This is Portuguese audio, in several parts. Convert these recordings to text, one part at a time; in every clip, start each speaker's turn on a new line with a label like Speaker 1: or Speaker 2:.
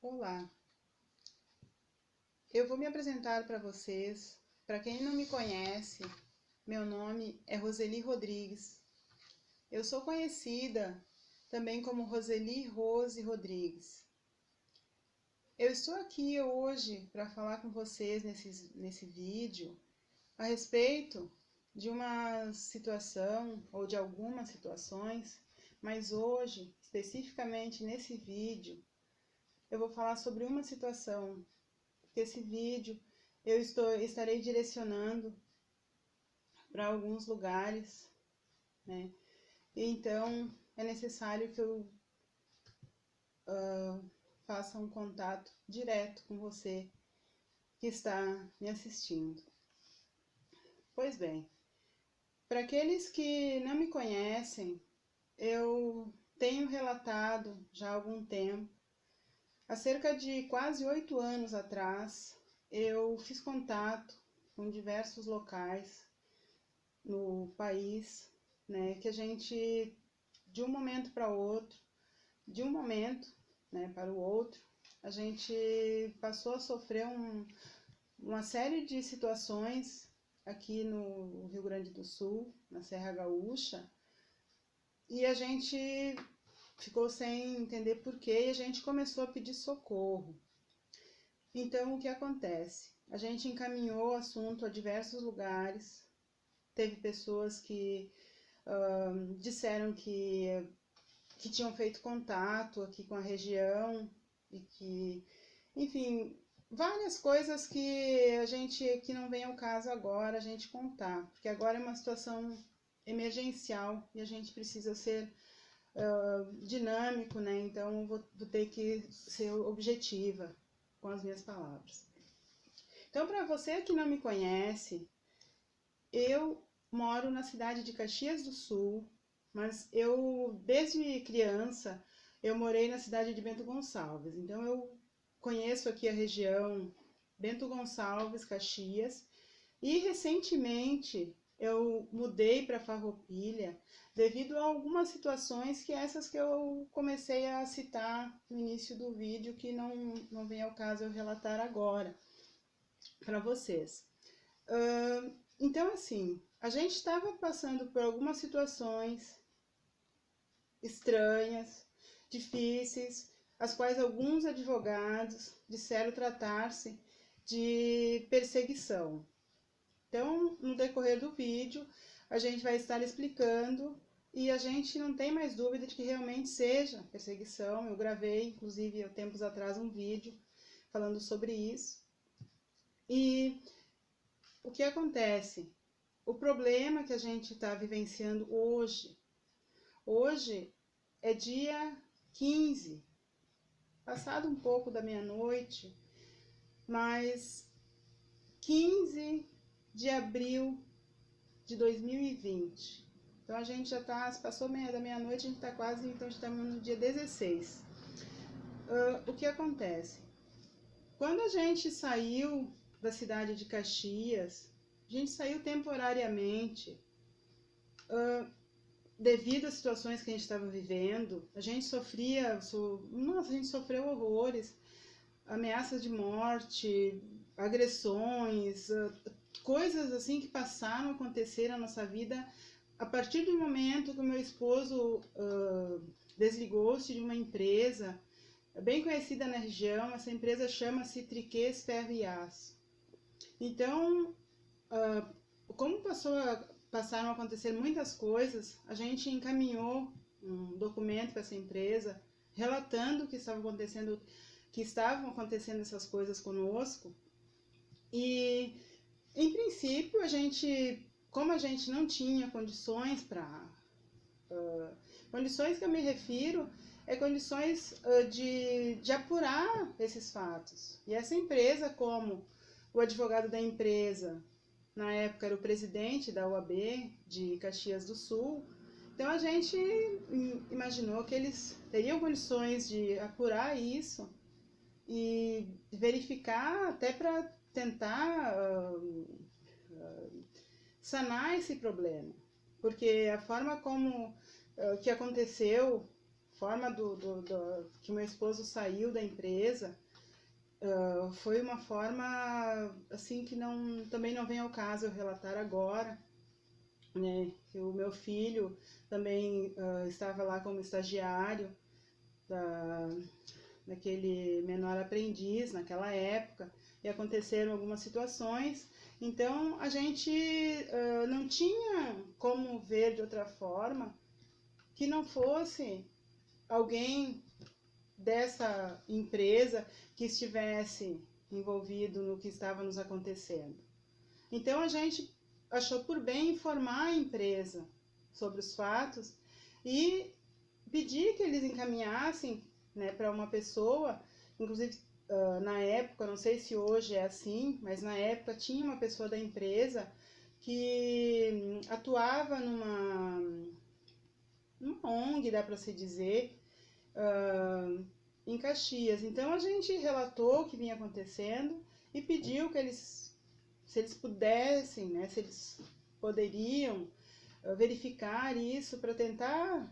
Speaker 1: Olá, eu vou me apresentar para vocês. Para quem não me conhece, meu nome é Roseli Rodrigues. Eu sou conhecida também como Roseli Rose Rodrigues. Eu estou aqui hoje para falar com vocês nesse vídeo a respeito de uma situação ou de algumas situações, mas hoje, especificamente nesse vídeo, eu vou falar sobre uma situação. Esse vídeo eu estarei direcionando para alguns lugares, né? Então é necessário que eu faça um contato direto com você que está me assistindo. Pois bem, para aqueles que não me conhecem, eu tenho relatado já há algum tempo. Há cerca de quase 8 anos atrás, eu fiz contato com diversos locais no país, né, que a gente, de um momento para outro, de um momento, né, para o outro, a gente passou a sofrer uma série de situações aqui no Rio Grande do Sul, na Serra Gaúcha, e a gente ficou sem entender porquê e a gente começou a pedir socorro. Então, o que acontece? A gente encaminhou o assunto a diversos lugares. Teve pessoas que disseram que tinham feito contato aqui com a região e que, enfim, várias coisas que não vem ao caso agora a gente contar, porque agora é uma situação emergencial e a gente precisa ser dinâmico, né? Então vou ter que ser objetiva com as minhas palavras. Então, para você que não me conhece, eu moro na cidade de Caxias do Sul, mas eu, desde criança, eu morei na cidade de Bento Gonçalves. Então, eu conheço aqui a região Bento Gonçalves, Caxias, e recentemente eu mudei para Farroupilha devido a algumas situações que essas que eu comecei a citar no início do vídeo, que não vem ao caso eu relatar agora para vocês. Então, assim, a gente estava passando por algumas situações estranhas, difíceis, as quais alguns advogados disseram tratar-se de perseguição. Então, no decorrer do vídeo, a gente vai estar explicando e a gente não tem mais dúvida de que realmente seja perseguição. Eu gravei, inclusive, há tempos atrás, um vídeo falando sobre isso. E o que acontece? O problema que a gente está vivenciando hoje é dia 15, passado um pouco da meia-noite, mas 15 de abril de 2020. Então a gente já está, passou da meia-noite, a gente está quase, então estamos no dia 16. O que acontece? Quando a gente saiu da cidade de Caxias, a gente saiu temporariamente, devido às situações que a gente estava vivendo. A gente a gente sofreu horrores, ameaças de morte, agressões, coisas assim que passaram a acontecer na nossa vida a partir do momento que o meu esposo desligou-se de uma empresa bem conhecida na região, essa empresa chama-se Triquês Ferro e Aço. Então, como passaram a acontecer muitas coisas, a gente encaminhou um documento para essa empresa relatando que estavam acontecendo essas coisas conosco. E, em princípio, como a gente não tinha condições condições que eu me refiro, condições de apurar esses fatos. E essa empresa, como o advogado da empresa, na época era o presidente da OAB de Caxias do Sul, então a gente imaginou que eles teriam condições de apurar isso e verificar até para tentar sanar esse problema. Porque a forma como que aconteceu, a forma que o meu esposo saiu da empresa, foi uma forma assim que também não vem ao caso eu relatar agora, né? Que o meu filho também estava lá como estagiário daquele menor aprendiz naquela época, e aconteceram algumas situações. Então a gente não tinha como ver de outra forma que não fosse alguém dessa empresa que estivesse envolvido no que estava nos acontecendo. Então a gente achou por bem informar a empresa sobre os fatos e pedir que eles encaminhassem, né, para uma pessoa, inclusive na época, não sei se hoje é assim, mas na época tinha uma pessoa da empresa que atuava numa ONG, dá para se dizer, em Caxias. Então a gente relatou o que vinha acontecendo e pediu que se eles pudessem, né, se eles poderiam verificar isso para tentar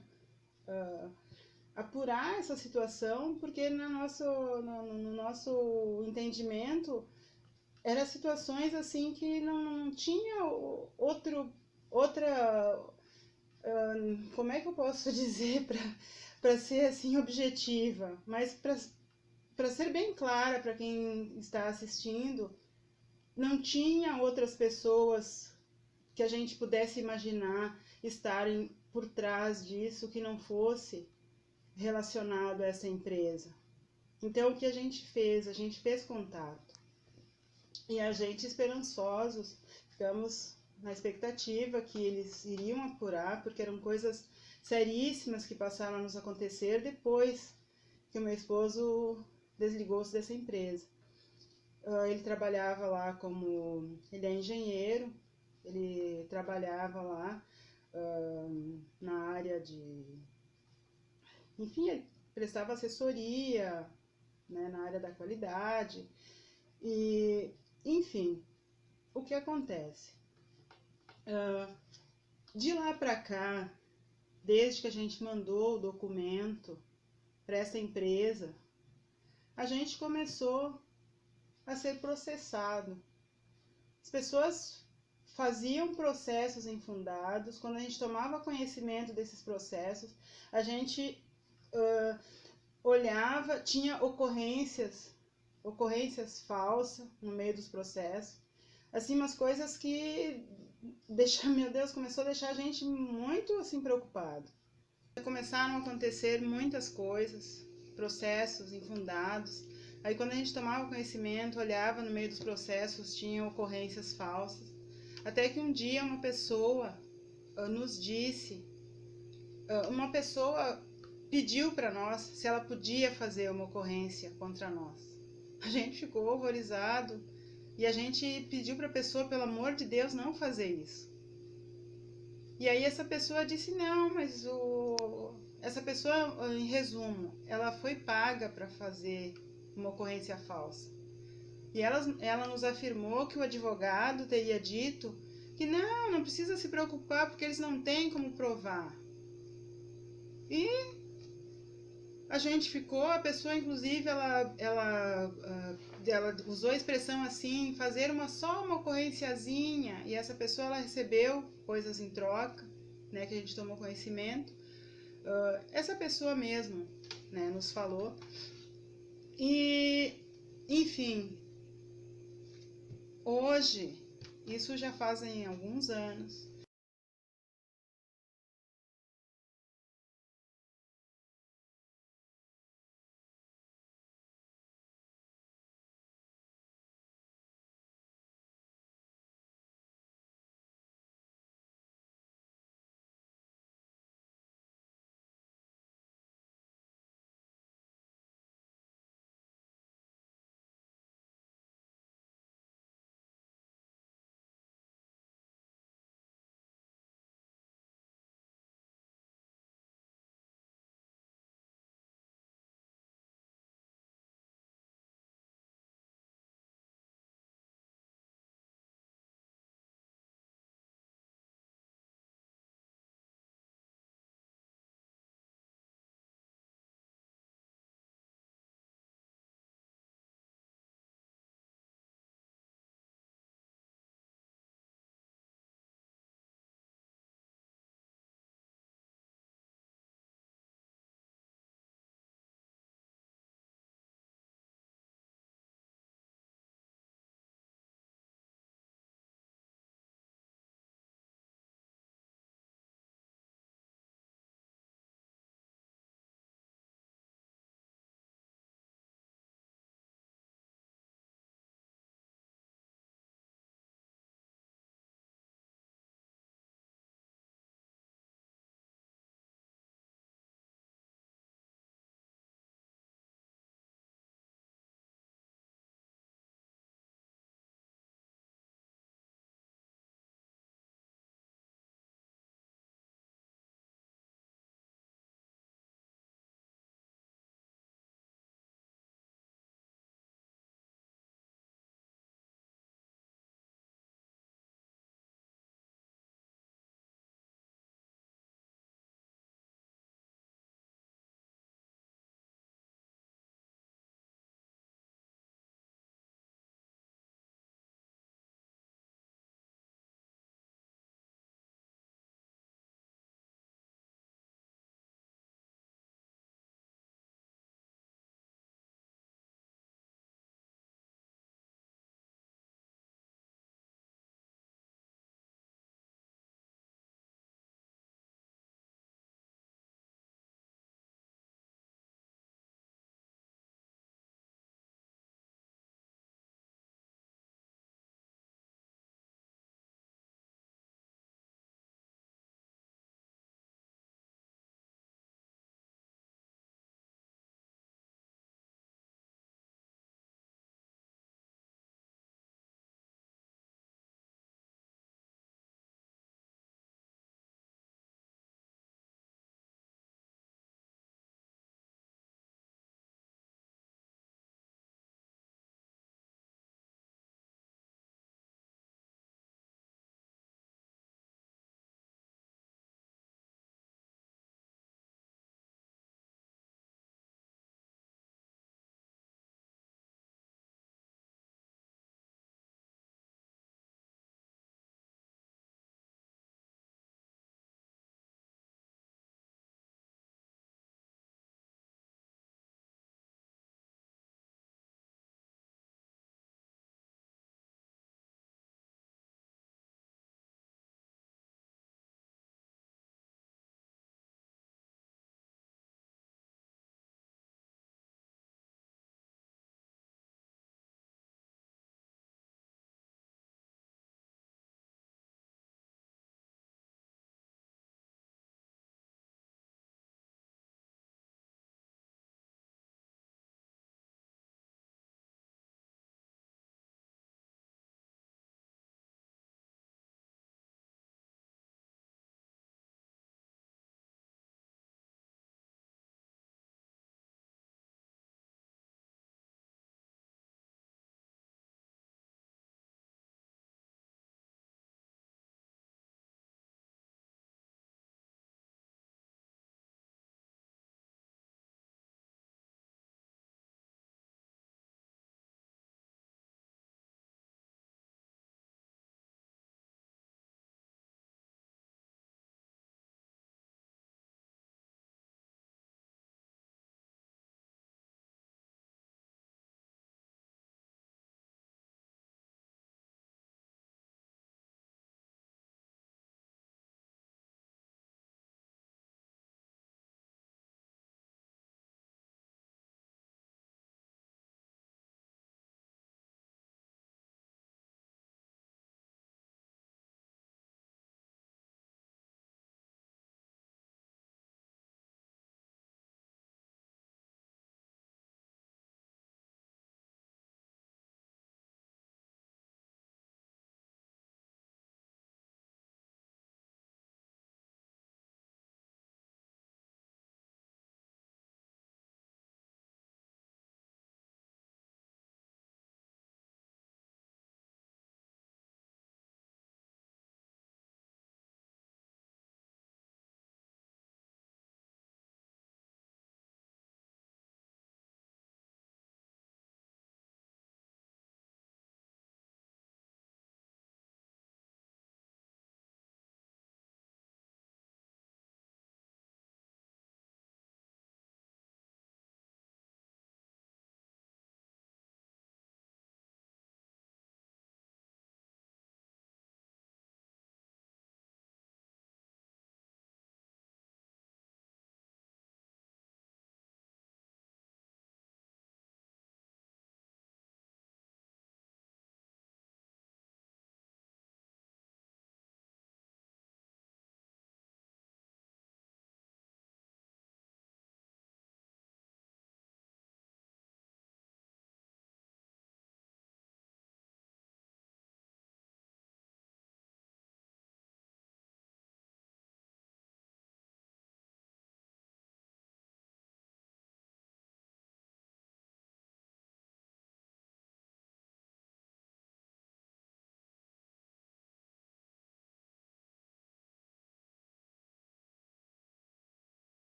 Speaker 1: apurar essa situação, porque no nosso entendimento eram situações assim que não tinha outra, como é que eu posso dizer para ser assim objetiva, mas para ser bem clara para quem está assistindo, não tinha outras pessoas que a gente pudesse imaginar estarem por trás disso que não fosse relacionado a essa empresa. Então o que a gente fez? A gente fez contato. E a gente, esperançosos, ficamos na expectativa que eles iriam apurar, porque eram coisas seríssimas que passaram a nos acontecer depois que o meu esposo desligou-se dessa empresa. Ele trabalhava lá ele é engenheiro, ele trabalhava lá na área enfim, ele prestava assessoria, né, na área da qualidade. E, enfim, o que acontece? De lá para cá, desde que a gente mandou o documento para essa empresa, a gente começou a ser processado. As pessoas faziam processos infundados. Quando a gente tomava conhecimento desses processos, a gente olhava, tinha ocorrências falsas no meio dos processos, assim, umas coisas que meu Deus, começou a deixar a gente muito assim preocupado. Começaram a acontecer muitas coisas, processos infundados. Aí quando a gente tomava conhecimento, olhava no meio dos processos, tinha ocorrências falsas. Até que um dia uma pessoa nos disse, uma pessoa pediu para nós se ela podia fazer uma ocorrência contra nós. A gente ficou horrorizado e a gente pediu para a pessoa, pelo amor de Deus, não fazer isso. E aí essa pessoa disse não, mas essa pessoa, em resumo, ela foi paga para fazer uma ocorrência falsa. E ela nos afirmou que o advogado teria dito que não precisa se preocupar porque eles não têm como provar. E a gente ficou, a pessoa inclusive ela usou a expressão assim, fazer só uma ocorrênciazinha, e essa pessoa ela recebeu coisas em troca. né, que a gente tomou conhecimento, essa pessoa mesmo, né, nos falou. E, enfim, hoje, isso já fazem alguns anos,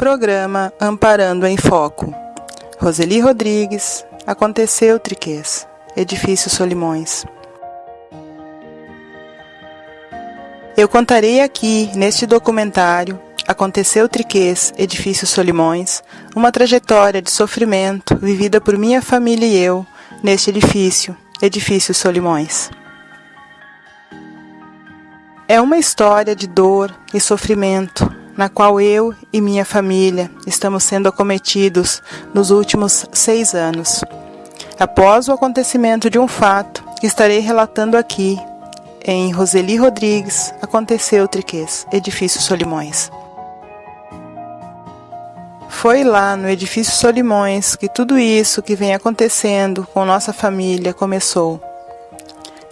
Speaker 1: Programa Amparando em Foco. Roseli Rodrigues, Aconteceu Triquês, Edifício Solimões. Eu contarei aqui, neste documentário, Aconteceu Triquês, Edifício Solimões, uma trajetória de sofrimento vivida por minha família e eu, neste edifício, Edifício Solimões. É uma história de dor e sofrimento, na qual eu e minha família estamos sendo acometidos nos últimos 6 anos. Após o acontecimento de um fato que estarei relatando aqui, em Roseli Rodrigues, Aconteceu Triquês, Edifício Solimões. Foi lá no Edifício Solimões que tudo isso que vem acontecendo com nossa família começou.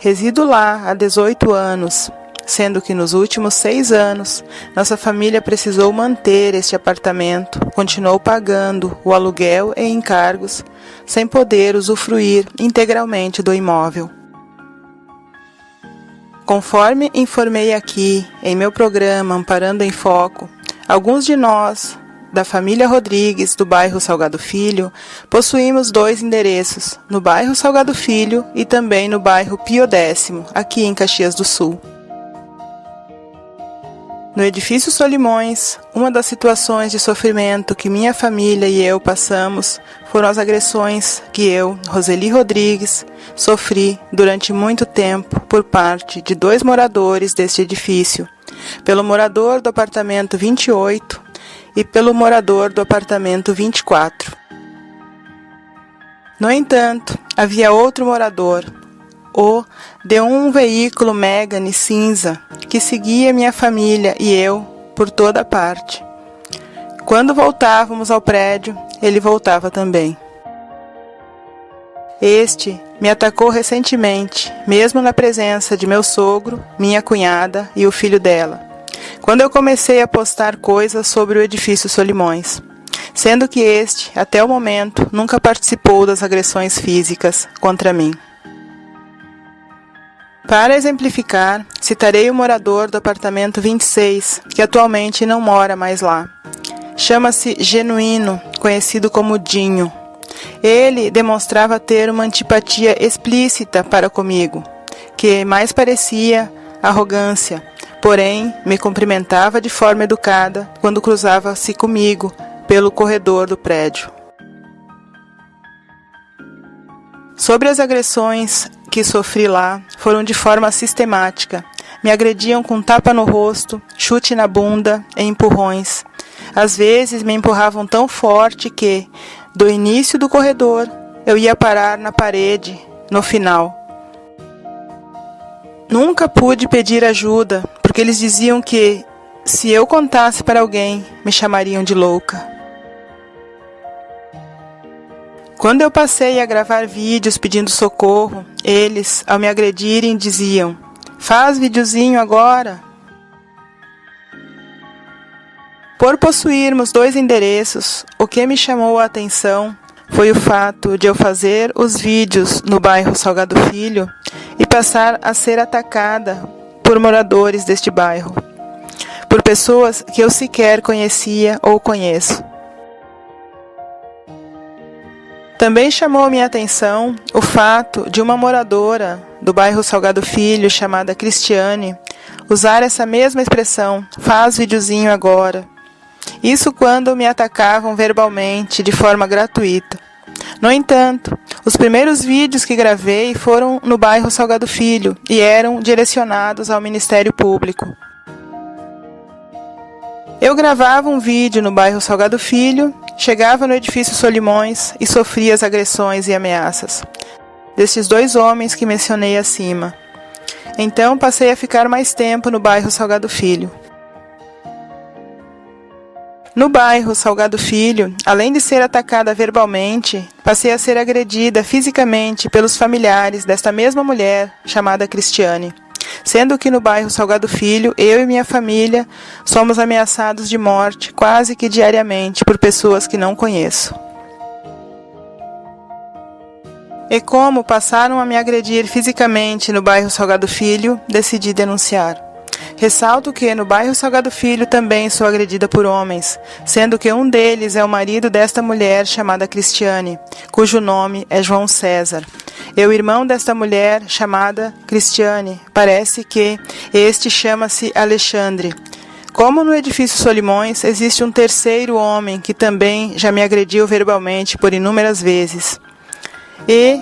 Speaker 1: Resido lá há 18 anos, sendo que nos últimos 6 anos, nossa família precisou manter este apartamento, continuou pagando o aluguel e encargos, sem poder usufruir integralmente do imóvel. Conforme informei aqui, em meu programa Amparando em Foco, alguns de nós, da família Rodrigues, do bairro Salgado Filho, possuímos 2 endereços, no bairro Salgado Filho e também no bairro Pio X, aqui em Caxias do Sul. No Edifício Solimões, uma das situações de sofrimento que minha família e eu passamos foram as agressões que eu, Roseli Rodrigues, sofri durante muito tempo por parte de 2 moradores deste edifício, pelo morador do apartamento 28 e pelo morador do apartamento 24. No entanto, havia outro morador, o de um veículo Megane cinza, que seguia minha família e eu por toda parte. Quando voltávamos ao prédio, ele voltava também. Este me atacou recentemente, mesmo na presença de meu sogro, minha cunhada e o filho dela, quando eu comecei a postar coisas sobre o Edifício Solimões, sendo que este, até o momento, nunca participou das agressões físicas contra mim. Para exemplificar, citarei o morador do apartamento 26, que atualmente não mora mais lá. Chama-se Genuíno, conhecido como Dinho. Ele demonstrava ter uma antipatia explícita para comigo, que mais parecia arrogância, porém me cumprimentava de forma educada quando cruzava-se comigo pelo corredor do prédio. Sobre as agressões que sofri lá, foram de forma sistemática. Me agrediam com tapa no rosto, chute na bunda e empurrões. Às vezes me empurravam tão forte que, do início do corredor, eu ia parar na parede, no final. Nunca pude pedir ajuda, porque eles diziam que, se eu contasse para alguém, me chamariam de louca. Quando eu passei a gravar vídeos pedindo socorro, eles, ao me agredirem, diziam: "Faz videozinho agora." Por possuirmos 2 endereços, o que me chamou a atenção foi o fato de eu fazer os vídeos no bairro Salgado Filho e passar a ser atacada por moradores deste bairro, por pessoas que eu sequer conhecia ou conheço. Também chamou minha atenção o fato de uma moradora do bairro Salgado Filho, chamada Cristiane, usar essa mesma expressão, "faz videozinho agora." Isso quando me atacavam verbalmente, de forma gratuita. No entanto, os primeiros vídeos que gravei foram no bairro Salgado Filho e eram direcionados ao Ministério Público. Eu gravava um vídeo no bairro Salgado Filho, chegava no Edifício Solimões e sofria as agressões e ameaças destes 2 homens que mencionei acima. Então passei a ficar mais tempo no bairro Salgado Filho. No bairro Salgado Filho, além de ser atacada verbalmente, passei a ser agredida fisicamente pelos familiares desta mesma mulher, chamada Cristiane. Sendo que no bairro Salgado Filho, eu e minha família somos ameaçados de morte quase que diariamente por pessoas que não conheço. E como passaram a me agredir fisicamente no bairro Salgado Filho, decidi denunciar. Ressalto que no bairro Salgado Filho também sou agredida por homens, sendo que um deles é o marido desta mulher chamada Cristiane, cujo nome é João César. E o irmão desta mulher chamada Cristiane, parece que este chama-se Alexandre. Como no edifício Solimões, existe um terceiro homem que também já me agrediu verbalmente por inúmeras vezes. E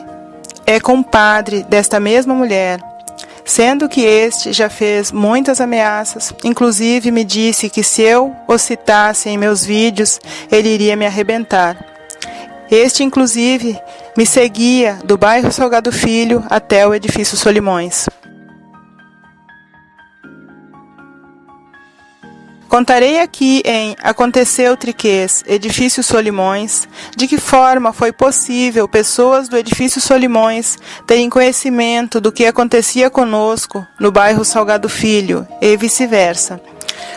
Speaker 1: é compadre desta mesma mulher, sendo que este já fez muitas ameaças, inclusive me disse que se eu o citasse em meus vídeos, ele iria me arrebentar. Este, inclusive, me seguia do bairro Salgado Filho até o edifício Solimões. Contarei aqui em Aconteceu Triquês, Edifício Solimões, de que forma foi possível pessoas do Edifício Solimões terem conhecimento do que acontecia conosco no bairro Salgado Filho e vice-versa.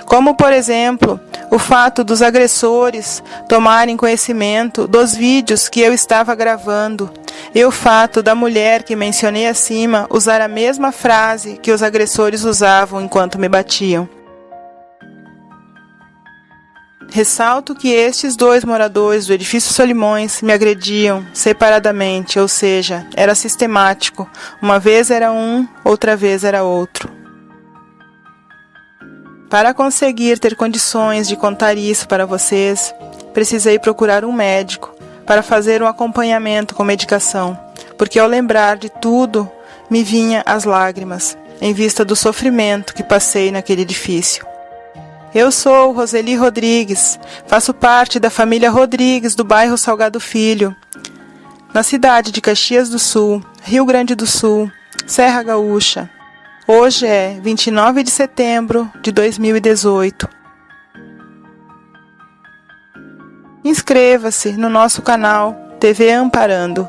Speaker 1: Como, por exemplo, o fato dos agressores tomarem conhecimento dos vídeos que eu estava gravando e o fato da mulher que mencionei acima usar a mesma frase que os agressores usavam enquanto me batiam. Ressalto que estes dois moradores do edifício Solimões me agrediam separadamente, ou seja, era sistemático. Uma vez era um, outra vez era outro. Para conseguir ter condições de contar isso para vocês, precisei procurar um médico para fazer um acompanhamento com medicação, porque ao lembrar de tudo, me vinha as lágrimas, em vista do sofrimento que passei naquele edifício. Eu sou Roseli Rodrigues, faço parte da família Rodrigues do bairro Salgado Filho, na cidade de Caxias do Sul, Rio Grande do Sul, Serra Gaúcha. Hoje é 29 de setembro de 2018. Inscreva-se no nosso canal TV Amparando.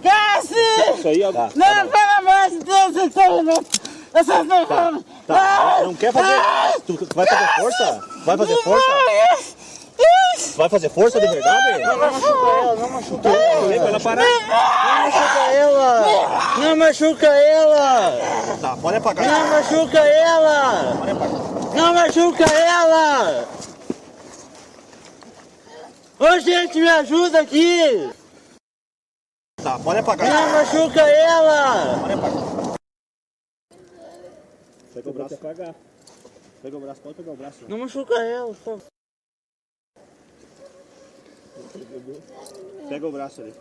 Speaker 2: Cassi! Isso aí, ó. Tá,
Speaker 3: não, pelo amor de Deus, eu tô levando.
Speaker 2: Tá. Não quer fazer. Tu vai fazer força? Vai fazer força? Vai fazer força de verdade?
Speaker 3: Não machuca ela, não machuca ela.
Speaker 2: Vai ela parar.
Speaker 3: Não machuca ela. Não machuca ela.
Speaker 2: Tá, pode apagar.
Speaker 3: Não machuca ela.
Speaker 2: Pode apagar.
Speaker 3: Não machuca ela. Ô, gente, me ajuda aqui.
Speaker 2: Tá, pode apagar.
Speaker 3: Não machuca ela.
Speaker 2: Pode apagar. Pega o braço. Pega o braço, pode pegar o braço.
Speaker 3: Não machuca ela, só.
Speaker 2: Pega o braço ali.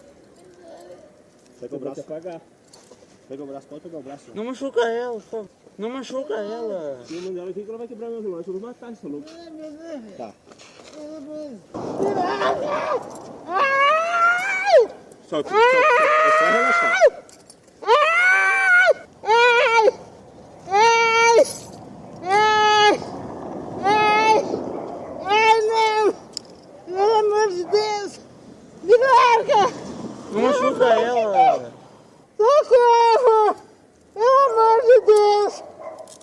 Speaker 2: Pega o braço. Pega o braço, pode pegar o braço.
Speaker 3: Não machuca ela, só. Não machuca ela.
Speaker 2: Se eu mandar ela aqui, ela vai quebrar meu relógio. Eu vou matar essa louca. Tá. Só relaxar.
Speaker 3: Não! Pelo amor de Deus! Me larga! Não machuca ela! Socorro! Pelo amor de Deus!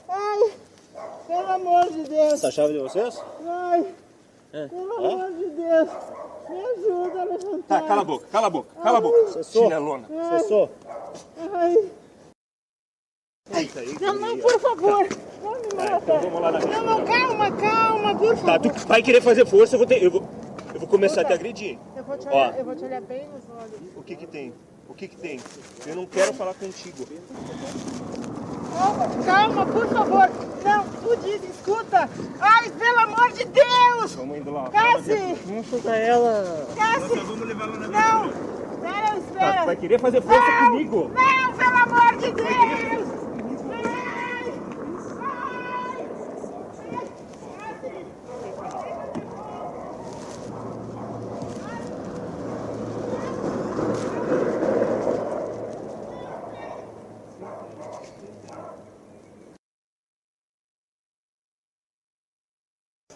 Speaker 3: Ai! Pelo amor de Deus!
Speaker 2: Essa chave de vocês?
Speaker 3: Ai! Pelo amor de Deus! Me ajuda a levantar!
Speaker 2: Tá, cala a boca, cala a boca, cala a boca. Cessou? Chinelona. Cessou?
Speaker 3: Ai! Não, por favor! Não me mata!
Speaker 2: Então vamos lá na frente.
Speaker 3: Não, calma, por favor!
Speaker 2: Tá, tu vai querer fazer força, eu vou começar a te agredir.
Speaker 3: Eu vou te olhar bem nos olhos.
Speaker 2: O que que tem? O que que tem? Eu não quero falar contigo.
Speaker 3: Calma, por favor! Não, tu diz, escuta! Ai, pelo amor de Deus!
Speaker 2: Vamos indo lá.
Speaker 3: Cassi!
Speaker 2: Vamos chutar ela.
Speaker 3: Cassi!
Speaker 2: Vamos levar ela na
Speaker 3: Não! Espera!
Speaker 2: Tá, tu vai querer fazer força comigo?
Speaker 3: Não, pelo amor de Deus! Ai!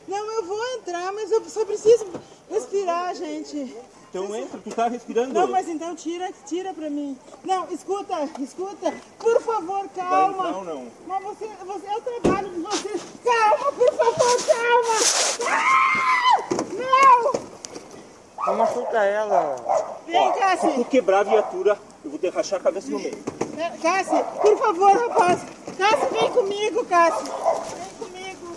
Speaker 3: Não, eu vou entrar, mas eu só preciso respirar, gente.
Speaker 2: Então entra, tu tá respirando.
Speaker 3: Não, mas então tira pra mim. Não, escuta, por favor, calma.
Speaker 2: Vai entrar ou não?
Speaker 3: Mas eu trabalho com você. Calma, por favor, calma. Não!
Speaker 4: Vamos machucar ela.
Speaker 3: Vem,
Speaker 2: Se
Speaker 3: Cassi.
Speaker 2: tu quebrar a viatura, eu vou te rachar a cabeça no meio.
Speaker 3: Cassi, por favor, rapaz. Cassi, vem comigo, Cassi. Vem comigo.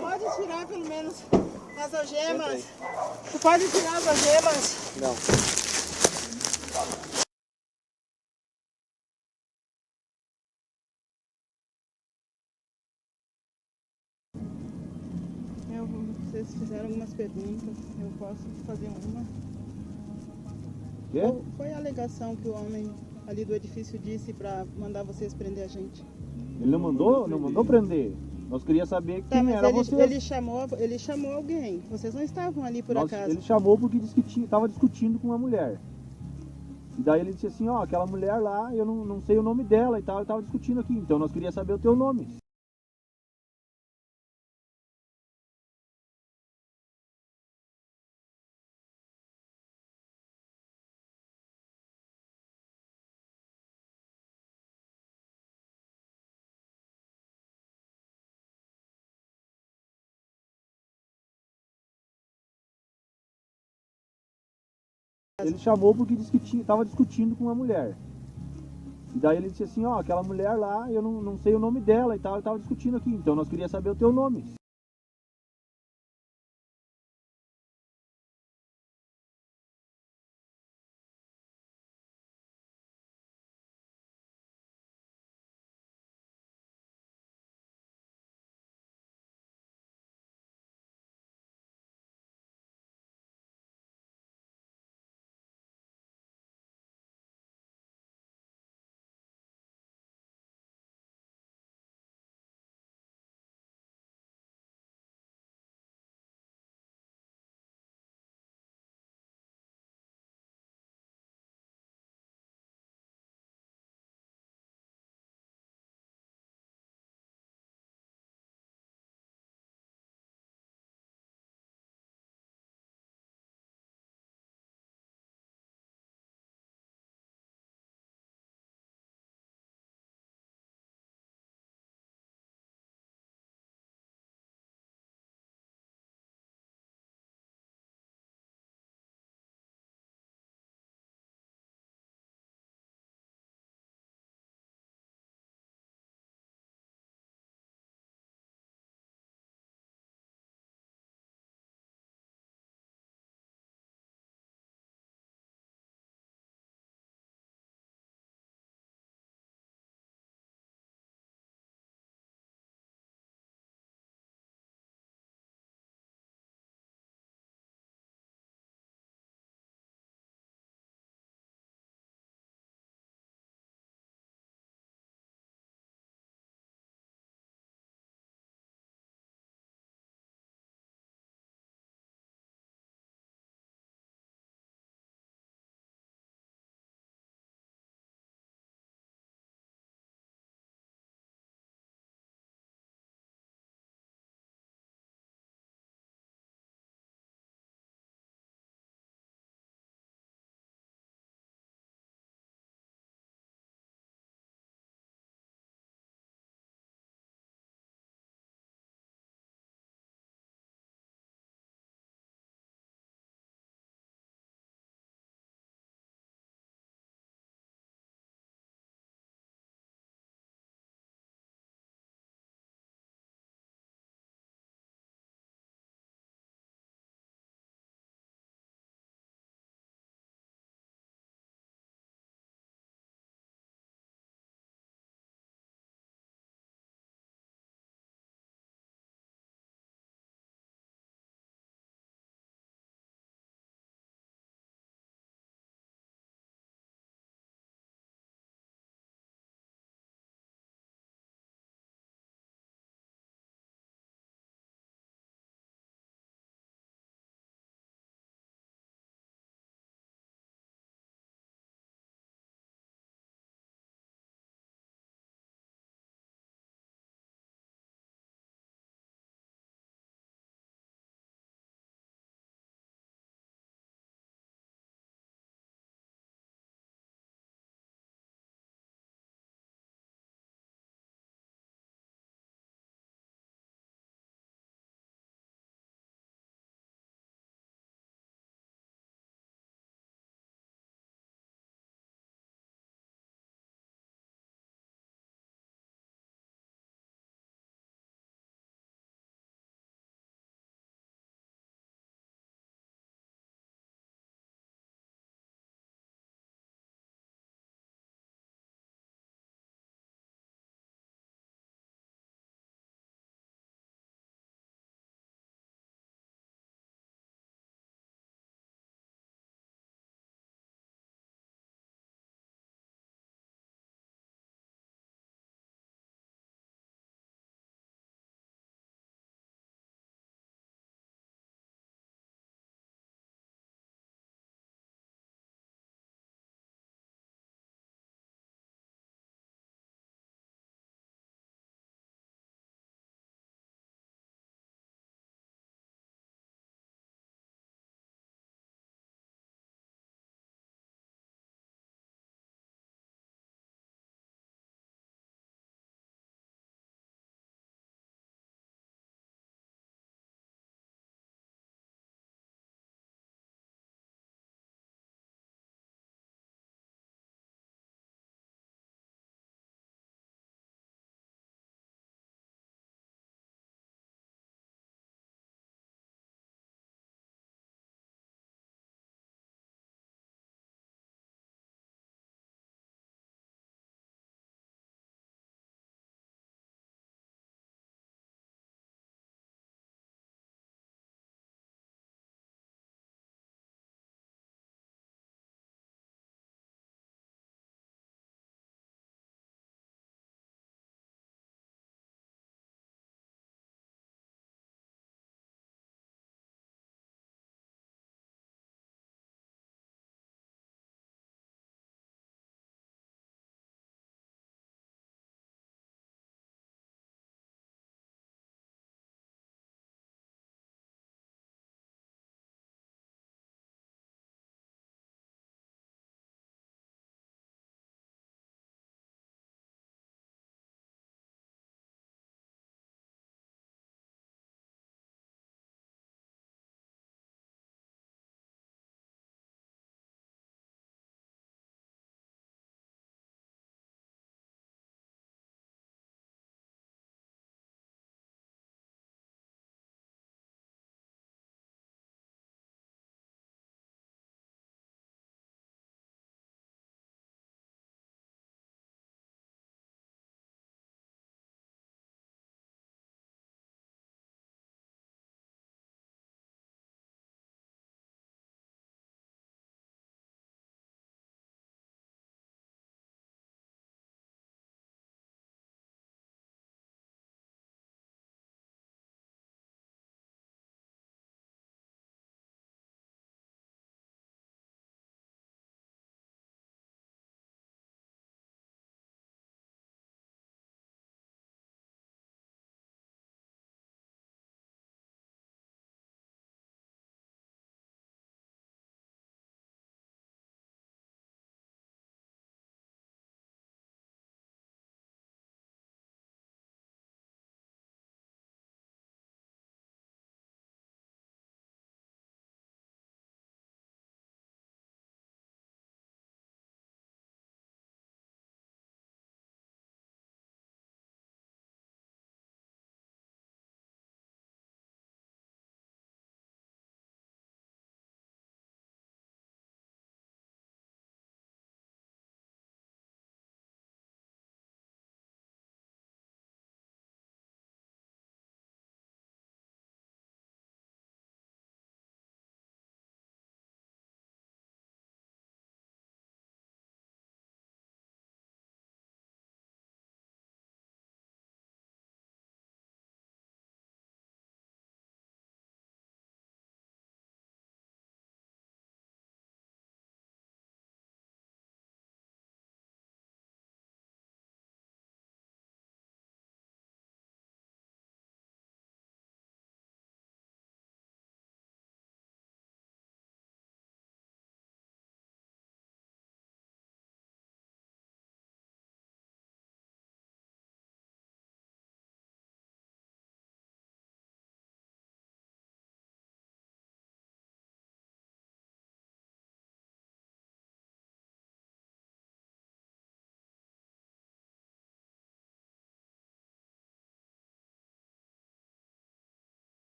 Speaker 3: Pode tirar pelo menos as algemas. Tu pode tirar as algemas?
Speaker 4: Não.
Speaker 1: Vocês fizeram algumas perguntas, eu posso fazer uma.
Speaker 2: Quê?
Speaker 1: Qual foi a alegação que o homem ali do edifício disse para mandar vocês prender a gente?
Speaker 5: Ele não mandou prender. Nós queríamos saber
Speaker 1: Tá,
Speaker 5: quem
Speaker 1: mas
Speaker 5: era
Speaker 1: ele,
Speaker 5: vocês.
Speaker 1: ele chamou alguém. Vocês não estavam ali por acaso?
Speaker 5: Ele chamou porque disse que estava discutindo com uma mulher. E daí ele disse assim, ó, aquela mulher lá, eu não sei o nome dela e tal, eu estava discutindo aqui. Então nós queríamos saber o teu nome. Ele chamou porque disse que estava discutindo com uma mulher. E daí ele disse assim, ó, aquela mulher lá, eu não sei o nome dela e tal, eu estava discutindo aqui. Então nós queríamos saber o teu nome.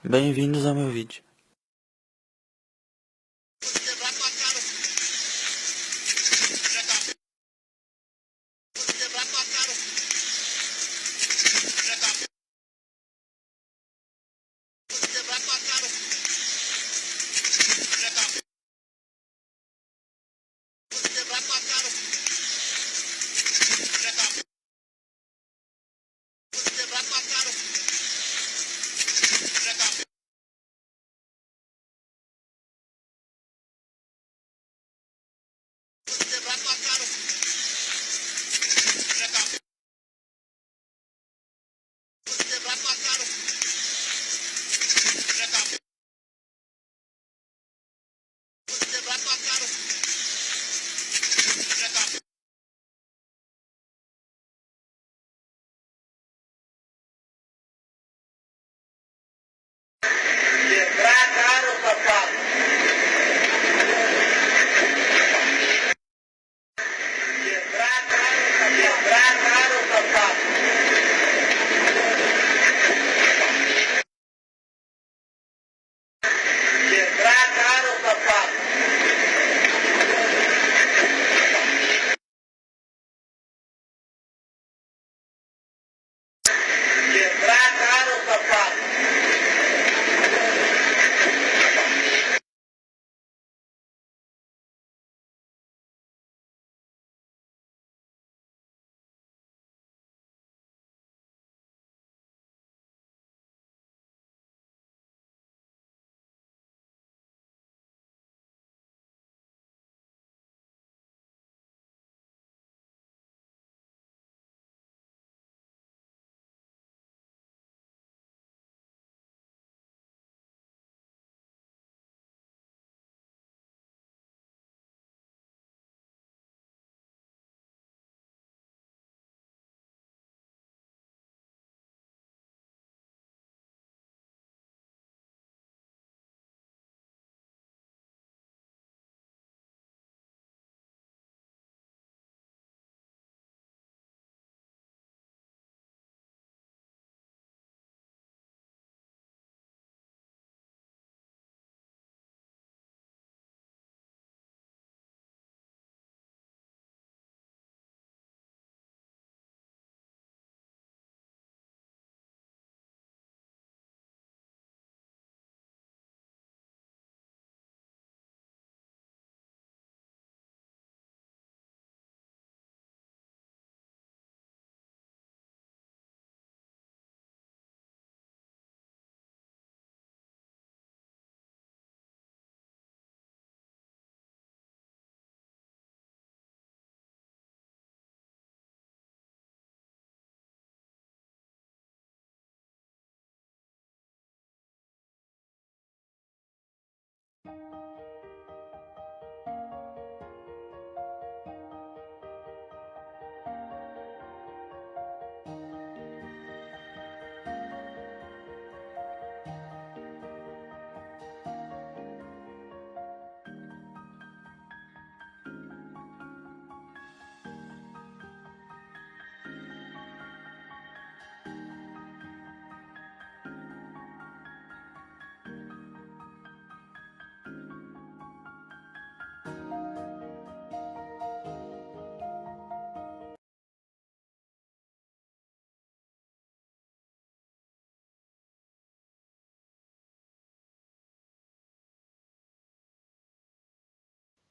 Speaker 4: Bem-vindos ao meu vídeo.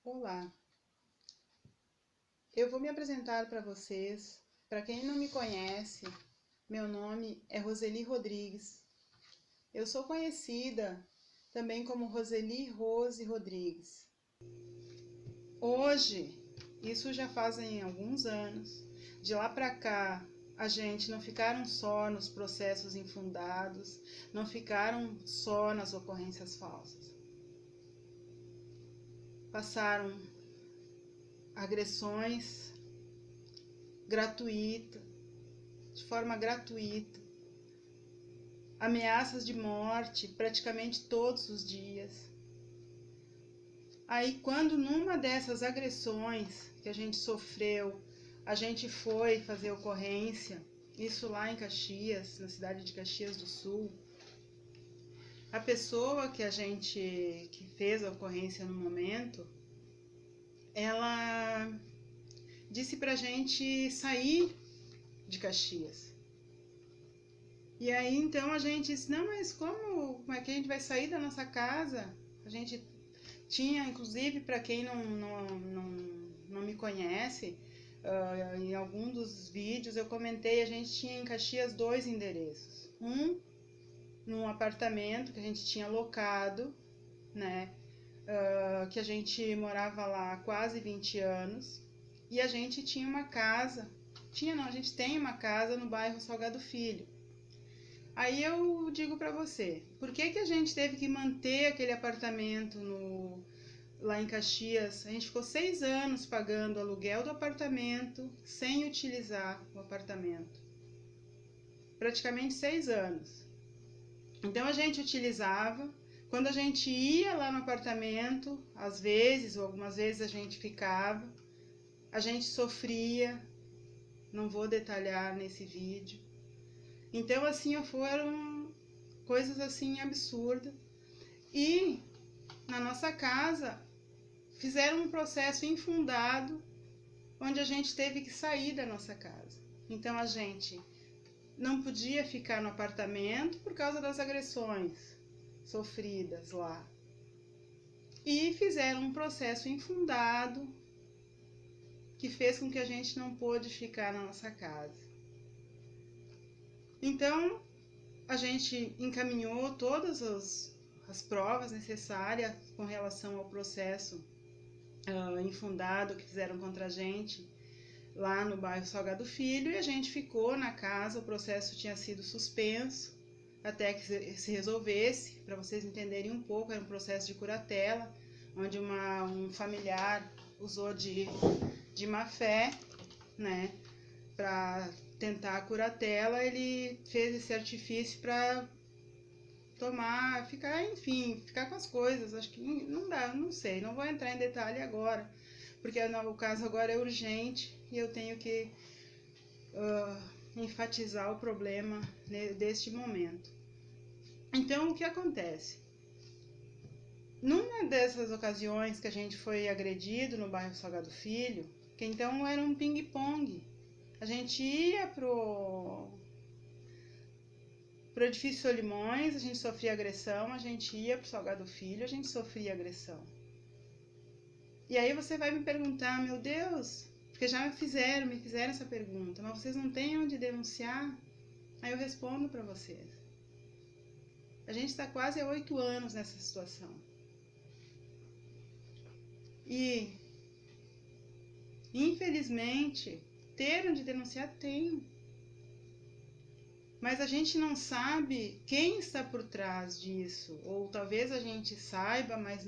Speaker 1: Olá, eu vou me apresentar para vocês. Para quem não me conhece, meu nome é Roseli Rodrigues. Eu sou conhecida também como Roseli Rose Rodrigues. Hoje, isso já fazem alguns anos, de lá para cá, a gente não ficaram só nos processos infundados, não ficaram só nas ocorrências falsas. Passaram agressões gratuitas, de forma gratuita, ameaças de morte praticamente todos os dias. Aí, quando numa dessas agressões que a gente sofreu, a gente foi fazer ocorrência, isso lá em Caxias, na cidade de Caxias do Sul, a pessoa que fez a ocorrência no momento, ela disse pra gente sair de Caxias. E aí então a gente disse, não, mas como é que a gente vai sair da nossa casa? A gente tinha, inclusive, para quem não me conhece, em algum dos vídeos eu comentei, a gente tinha em Caxias 2 endereços. Um num apartamento que a gente tinha locado, né, que a gente morava lá há quase 20 anos, e a gente tinha uma casa, a gente tem uma casa no bairro Salgado Filho. Aí eu digo pra você, por que a gente teve que manter aquele apartamento lá em Caxias? A gente ficou 6 anos pagando o aluguel do apartamento sem utilizar o apartamento. Praticamente 6 anos. Então a gente utilizava, quando a gente ia lá no apartamento, às vezes ou algumas vezes a gente ficava, a gente sofria, não vou detalhar nesse vídeo. Então assim, foram coisas assim absurdas. E na nossa casa fizeram um processo infundado onde a gente teve que sair da nossa casa. Então a gente não podia ficar no apartamento por causa das agressões sofridas lá. E fizeram um processo infundado que fez com que a gente não pôde ficar na nossa casa. Então, a gente encaminhou todas as provas necessárias com relação ao processo infundado que fizeram contra a gente lá no bairro Salgado Filho, e a gente ficou na casa. O processo tinha sido suspenso até que se resolvesse. Para vocês entenderem um pouco, era um processo de curatela, onde um familiar usou de má fé, né, para tentar a curatela. Ele fez esse artifício para ficar com as coisas. Acho que não dá, não sei, não vou entrar em detalhe agora, porque o caso agora é urgente e eu tenho que enfatizar o problema deste momento. Então, o que acontece? Numa dessas ocasiões que a gente foi agredido no bairro Salgado Filho, que então era um ping-pong, a gente ia pro edifício Solimões, a gente sofria agressão, a gente ia pro Salgado Filho, a gente sofria agressão. E aí você vai me perguntar, meu Deus, porque já me fizeram essa pergunta, mas vocês não têm onde denunciar? Aí eu respondo para vocês. A gente está quase há 8 anos nessa situação. E, infelizmente, ter onde denunciar tem. Mas a gente não sabe quem está por trás disso. Ou talvez a gente saiba, mas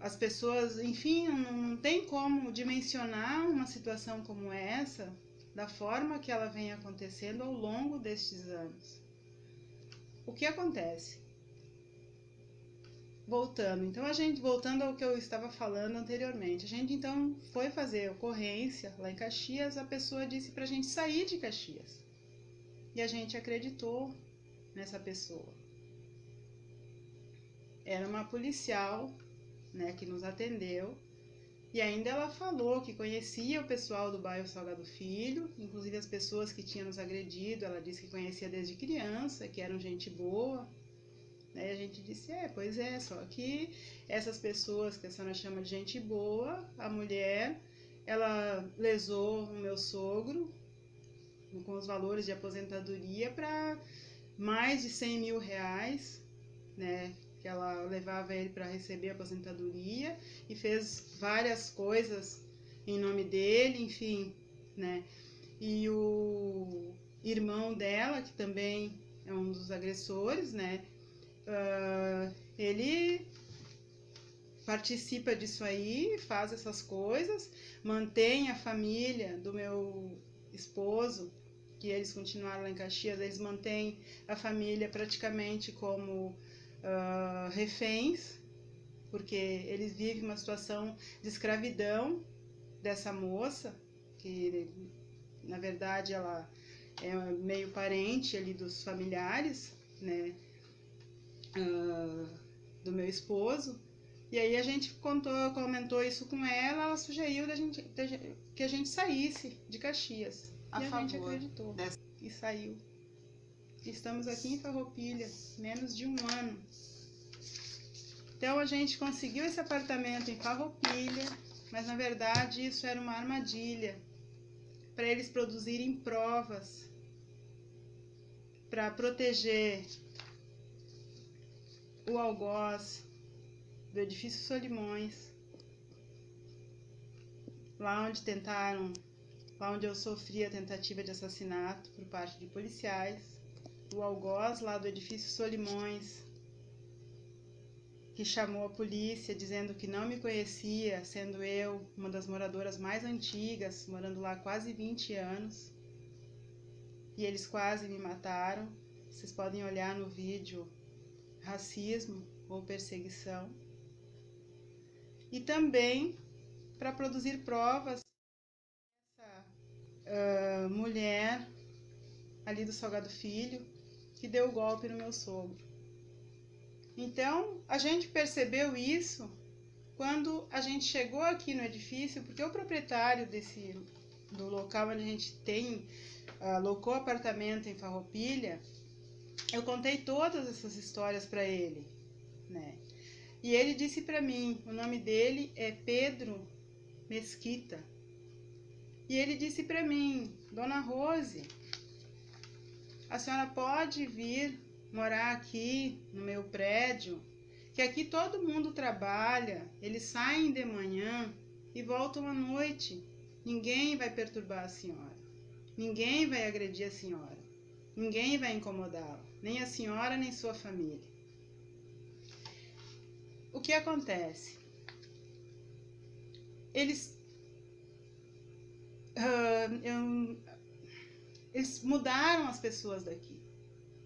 Speaker 1: as pessoas, enfim, não tem como dimensionar uma situação como essa da forma que ela vem acontecendo ao longo destes anos. O que acontece? Voltando ao que eu estava falando anteriormente, a gente então foi fazer ocorrência lá em Caxias. A pessoa disse pra gente sair de Caxias. E a gente acreditou nessa pessoa. Era uma policial, né, que nos atendeu, e ainda ela falou que conhecia o pessoal do bairro Salgado Filho, inclusive as pessoas que tinham nos agredido. Ela disse que conhecia desde criança, que eram gente boa. Aí a gente disse, pois é, só que essas pessoas que a senhora chama de gente boa, a mulher, ela lesou o meu sogro com os valores de aposentadoria para mais de 100 mil reais, né, que ela levava ele para receber a aposentadoria, e fez várias coisas em nome dele, enfim, né. E o irmão dela, que também é um dos agressores, né, ele participa disso aí, faz essas coisas, mantém a família do meu esposo, que eles continuaram lá em Caxias, eles mantêm a família praticamente como reféns, porque eles vivem uma situação de escravidão dessa moça, que na verdade ela é meio parente ali dos familiares, né? do meu esposo. E aí a gente comentou isso com ela sugeriu que a gente saísse de Caxias. E a gente acreditou e saiu. Estamos aqui em Farroupilha, menos de um ano. Então a gente conseguiu esse apartamento em Farroupilha, mas na verdade isso era uma armadilha para eles produzirem provas para proteger o algoz do edifício Solimões, lá onde eu sofri a tentativa de assassinato por parte de policiais. O algoz lá do edifício Solimões, que chamou a polícia dizendo que não me conhecia, sendo eu uma das moradoras mais antigas, morando lá há quase 20 anos. E eles quase me mataram. Vocês podem olhar no vídeo racismo ou perseguição. E também para produzir provas, essa mulher ali do Salgado Filho, que deu o golpe no meu sogro. Então, a gente percebeu isso quando a gente chegou aqui no edifício, porque o proprietário do local onde a gente alocou apartamento em Farroupilha, eu contei todas essas histórias para ele, né? E ele disse para mim, o nome dele é Pedro Mesquita. E ele disse para mim, Dona Rose, a senhora pode vir morar aqui no meu prédio, que aqui todo mundo trabalha, eles saem de manhã e voltam à noite. Ninguém vai perturbar a senhora, ninguém vai agredir a senhora, ninguém vai incomodá-la, nem a senhora nem sua família. O que acontece? Eles mudaram as pessoas daqui.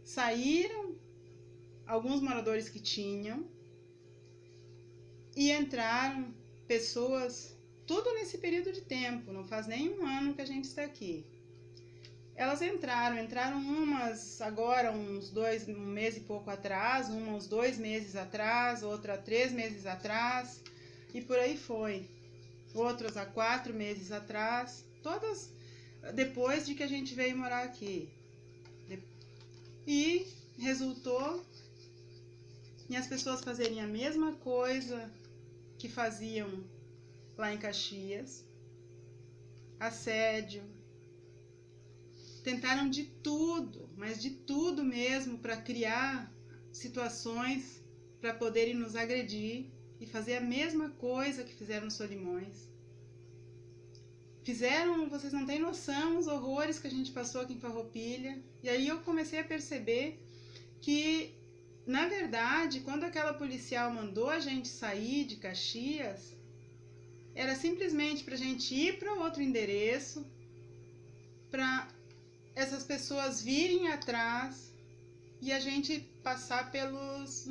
Speaker 1: Saíram alguns moradores que tinham e entraram pessoas, tudo nesse período de tempo, não faz nem um ano que a gente está aqui. Elas entraram umas agora, um mês e pouco atrás, uma uns 2 meses atrás, outra 3 meses atrás, e por aí foi. Outras há 4 meses atrás, todas depois de que a gente veio morar aqui. E resultou em as pessoas fazerem a mesma coisa que faziam lá em Caxias, assédio. Tentaram de tudo, mas de tudo mesmo, para criar situações para poderem nos agredir e fazer a mesma coisa que fizeram nos Solimões. Vocês não têm noção os horrores que a gente passou aqui em Farroupilha. E aí eu comecei a perceber que, na verdade, quando aquela policial mandou a gente sair de Caxias, era simplesmente para a gente ir para outro endereço, para essas pessoas virem atrás e a gente passar pelos...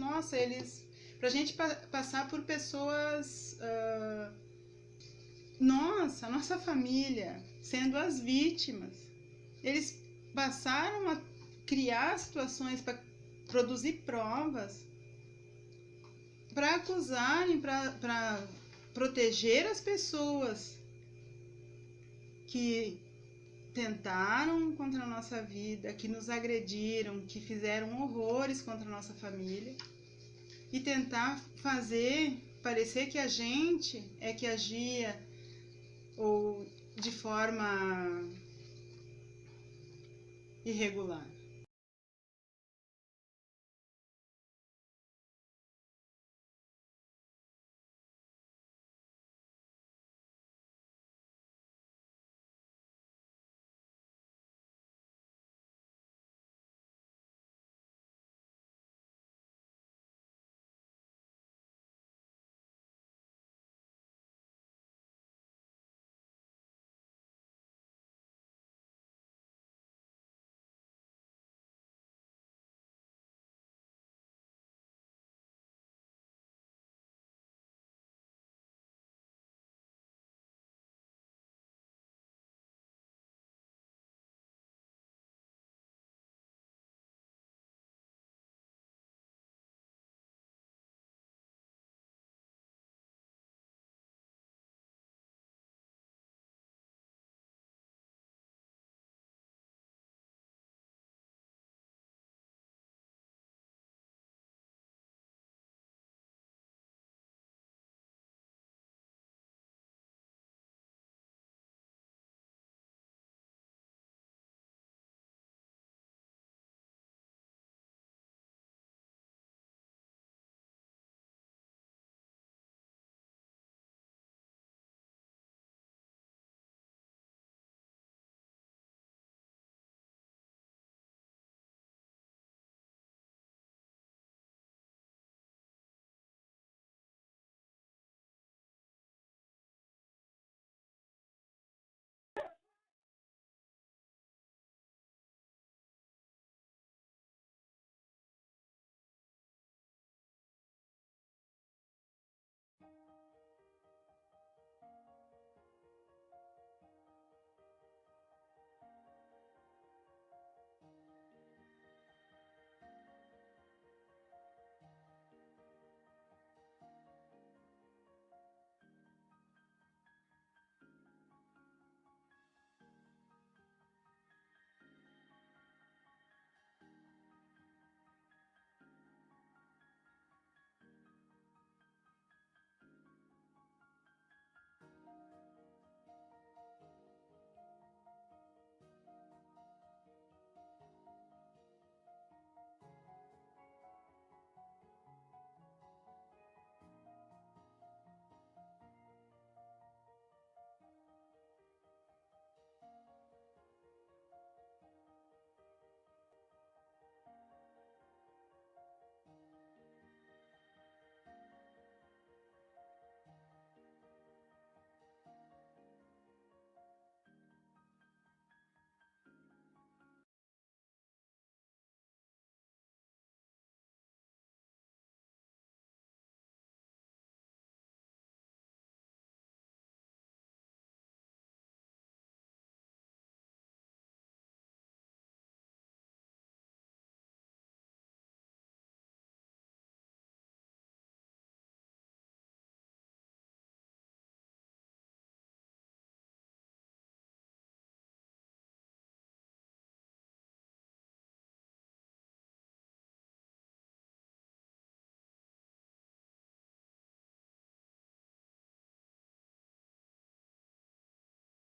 Speaker 1: pra gente passar por pessoas... a nossa família, sendo as vítimas. Eles passaram a criar situações para produzir provas, para acusarem, para proteger as pessoas que tentaram contra a nossa vida, que nos agrediram, que fizeram horrores contra a nossa família, e tentar fazer parecer que a gente é que agia ou de forma irregular.